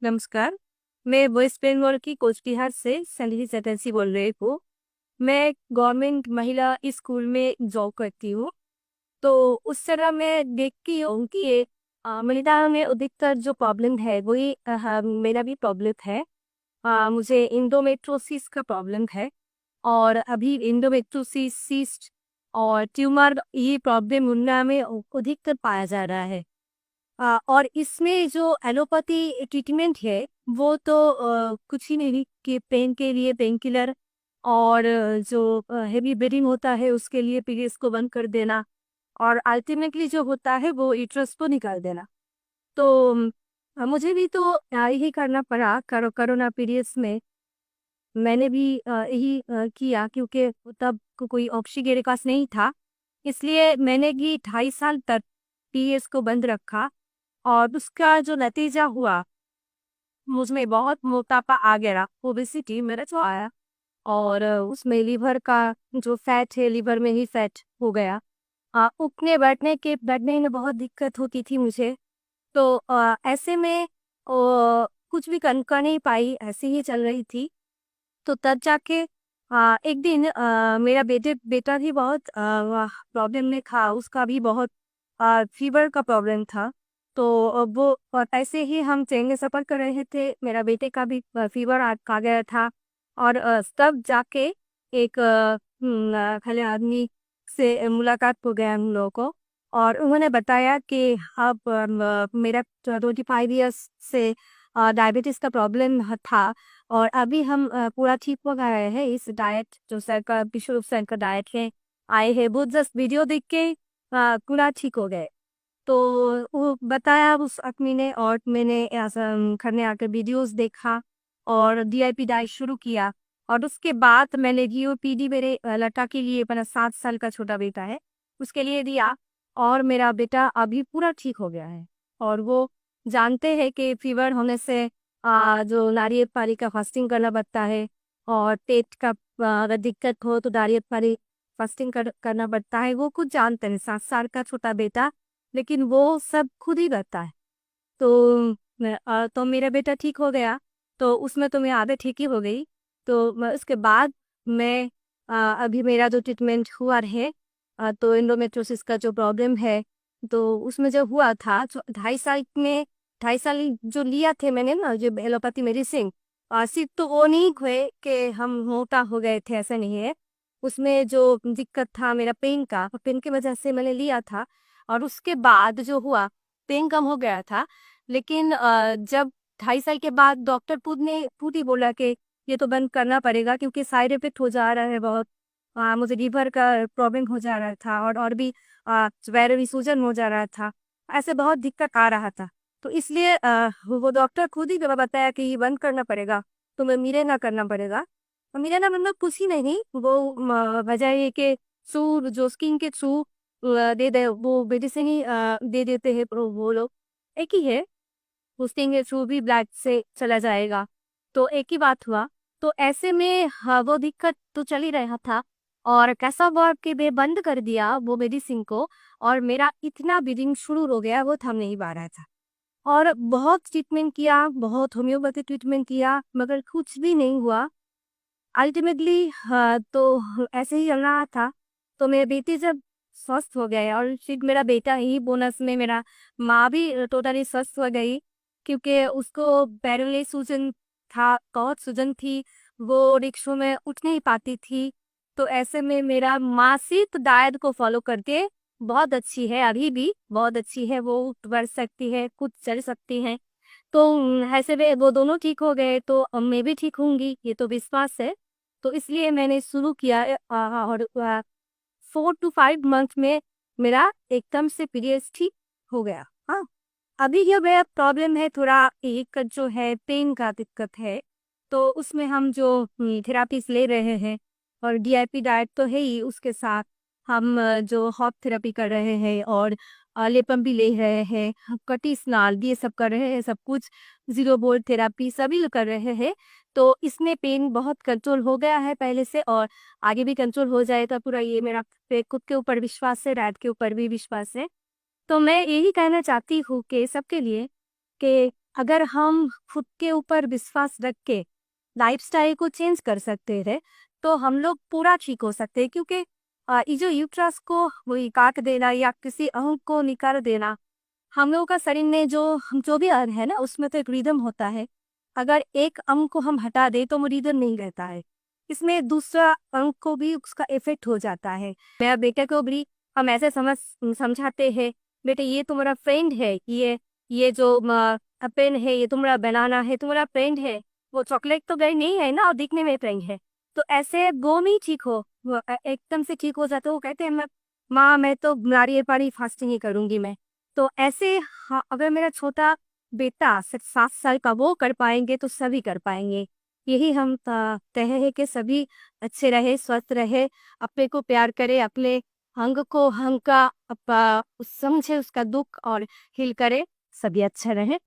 नमस्कार। मैं वेस्ट बंगाल की कोचबिहार से संधि चटर्जी बोल रही हूँ। मैं गवर्नमेंट महिला स्कूल में जॉब करती हूँ। तो उस तरह मैं देखती हूँ कि ये महिलाओं में अधिकतर जो प्रॉब्लम है वही मेरा भी प्रॉब्लम है। मुझे इंडोमेट्रोसिस का प्रॉब्लम है। और अभी इंडोमेट्रोसिस सिस्ट और ट्यूमर ये प्रॉब्लम उनमें में अधिकतर पाया जा रहा है। और इसमें जो एलोपैथी ट्रीटमेंट है वो तो कुछ ही नहीं कि पेन के लिए पेन किलर और जो हेवी ब्लीडिंग होता है उसके लिए पीरियड्स को बंद कर देना और अल्टीमेटली जो होता है वो यूट्रस को निकाल देना। तो मुझे भी तो यही करना पड़ा कोरोना पीरियड्स में। मैंने भी यही किया क्योंकि तब कोई ऑप्शन मेरे पास नहीं था। इसलिए मैंने भी 2.5 साल तक पीरियड्स को बंद रखा और उसका जो नतीजा हुआ मुझमें बहुत मोटापा आ गया, ओबेसिटी मेरा जो आया। और उसमें लीवर का जो फैट है लीवर में ही फैट हो गया। उठने बैठने में बहुत दिक्कत होती थी मुझे। तो ऐसे में कुछ भी कर नहीं पाई, ऐसे ही चल रही थी। तो तब जाके एक दिन मेरा बेटा भी बहुत प्रॉब्लम में था, उसका भी बहुत फीवर का प्रॉब्लम था। तो वो ऐसे ही हम ट्रेन में सफ़र कर रहे थे, मेरा बेटे का भी फीवर आ गया था। और तब जाके एक खले आदमी से मुलाकात हो गया हम लोगों को। और उन्होंने बताया कि अब मेरा 25 ईयर्स से डायबिटीज़ का प्रॉब्लम था। और अभी हम पूरा ठीक हो गए हैं। इस डाइट जो सरकार विश्व रूप से इनका डाइट है आए हैं, वो जस्ट वीडियो देख के पूरा ठीक हो गए। तो वो बताया उस आदमी ने और मैंने ऐसा घर में आकर वीडियोस देखा और डीआईपी डाइट शुरू किया। और उसके बाद मैंने जीओपीडी मेरे लड़का के लिए, मेरा 7 साल का छोटा बेटा है उसके लिए दिया। और मेरा बेटा अभी पूरा ठीक हो गया है। और वो जानते हैं कि फीवर होने से जो नारियल पानी का फास्टिंग करना पड़ता है। और पेट का अगर दिक्कत हो तो नारियल पानी फास्टिंग करना पड़ता है। वो कुछ जानते हैं, 7 साल का छोटा बेटा, लेकिन वो सब खुद ही करता है। तो तो मेरा बेटा ठीक हो गया। तो उसमें तो मैं आधे ठीक ही हो गई। तो उसके बाद मैं अभी मेरा जो ट्रीटमेंट हुआ है, तो एंडोमेट्रोसिस का जो प्रॉब्लम है, तो उसमें जो हुआ था 2.5 साल में, 2.5 साल जो लिया थे मैंने ना जो एलोपैथी मेडिसिन, सिर्फ तो वो नहीं हुए कि हम मोटा हो गए थे, ऐसा नहीं है। उसमें जो दिक्कत था मेरा पेन की वजह से मैंने लिया था। और उसके बाद जो हुआ, पेन कम हो गया था। लेकिन जब 2.5 साल के बाद डॉक्टर खुद ही बोला कि ये तो बंद करना पड़ेगा क्योंकि साइड इफेक्ट हो जा रहा है बहुत। मुझे लीवर का प्रॉब्लम हो जा रहा था और भी पैरों में सूजन हो जा रहा था। ऐसे बहुत दिक्कत आ रहा था। तो इसलिए वो डॉक्टर खुद ही बताया कि ये बंद करना पड़ेगा, तुम्हें मिलेना करना पड़ेगा। और मिलेना मतलब कुछ ही नहीं, वो वजह ये कि थ्रू जो स्किन के थ्रू दे दे वो मेडिसिन ही दे देते हैं वो लोग। एक ही है, पोस्टिंग के थ्रू भी ब्लड से चला जाएगा। तो एक ही बात हुआ। तो ऐसे में वो दिक्कत तो चल ही रहा था। और कैसा हुआ कि मैं बंद कर दिया वो मेडिसिन को। और मेरा इतना ब्लीडिंग शुरू हो गया, वो थम नहीं पा रहा था। और बहुत ट्रीटमेंट किया, बहुत होम्योपैथी ट्रीटमेंट किया, मगर कुछ भी नहीं हुआ। अल्टीमेटली तो ऐसे ही चल रहा था। तो मेरे बेटी जब स्वस्थ हो गए और फिर मेरा बेटा ही बोनस में, मेरा माँ भी टोटली स्वस्थ हो गई क्योंकि उसको पैरों में सूजन था, बहुत सूजन थी। वो रिक्शों में उठ नहीं पाती थी। तो ऐसे में मेरा माँ सिर्फ डाइट को फॉलो करके बहुत अच्छी है, अभी भी बहुत अच्छी है, वो उठ बढ़ सकती है, खुद चल सकती है। तो ऐसे में वो दोनों ठीक हो गए तो अब मैं भी ठीक होंगी, ये तो विश्वास है। तो इसलिए मैंने शुरू किया और 4 to 5 मंथ में मेरा एकदम से पीरियड्स ठीक हो गया। हाँ, अभी ये मेरा प्रॉब्लम है थोड़ा, एक जो है पेन का दिक्कत है। तो उसमें हम जो थेरापीज ले रहे हैं और डीआईपी डाइट तो है ही, उसके साथ हम जो हॉट थेरेपी कर रहे हैं और लेपम भी ले रहे हैं, कटी स्नाल ये सब कर रहे हैं, सब कुछ जीरो बोल्ट थेरापी सभी कर रहे हैं। तो इसमें पेन बहुत कंट्रोल हो गया है पहले से, और आगे भी कंट्रोल हो जाएगा पूरा। ये मेरा खुद के ऊपर विश्वास है, डाइट के ऊपर भी विश्वास है। तो मैं यही कहना चाहती हूँ कि सबके लिए कि अगर हम खुद के ऊपर विश्वास रख के लाइफस्टाइल को चेंज कर सकते हैं तो हम लोग पूरा ठीक हो सकते हैं, क्योंकि ये जो यूट्रस को वही काट देना या किसी अंग को निकाल देना, हम लोगों का शरीर में जो भी अंग है ना, उसमें तो एक रिदम होता है। अगर एक अंग को हम हटा दें तो वो रिदम नहीं रहता है, इसमें दूसरा अंग को भी उसका इफेक्ट हो जाता है। मेरा बेटे को भी हम ऐसे समझाते हैं, बेटे ये तुम्हारा फ्रेंड है, ये जो पेन है ये तुम्हारा बनाना है, तुम्हारा फ्रेंड है। वो चॉकलेट तो गई नहीं है ना, और दिखने में फ्रेंड है। तो ऐसे वो नहीं ठीक हो, वो एकदम से ठीक हो जाते हो, वो कहते हैं मैं माँ मैं तो नारियल पानी फास्टिंग ही करूंगी मैं। तो ऐसे हाँ, अगर मेरा छोटा बेटा 7 साल का वो कर पाएंगे तो सभी कर पाएंगे। यही हम तय है कि सभी अच्छे रहे, स्वस्थ रहे, अपने को प्यार करे, अपने अंग को अंग का समझे उसका दुख और हील करे, सभी अच्छा रहे।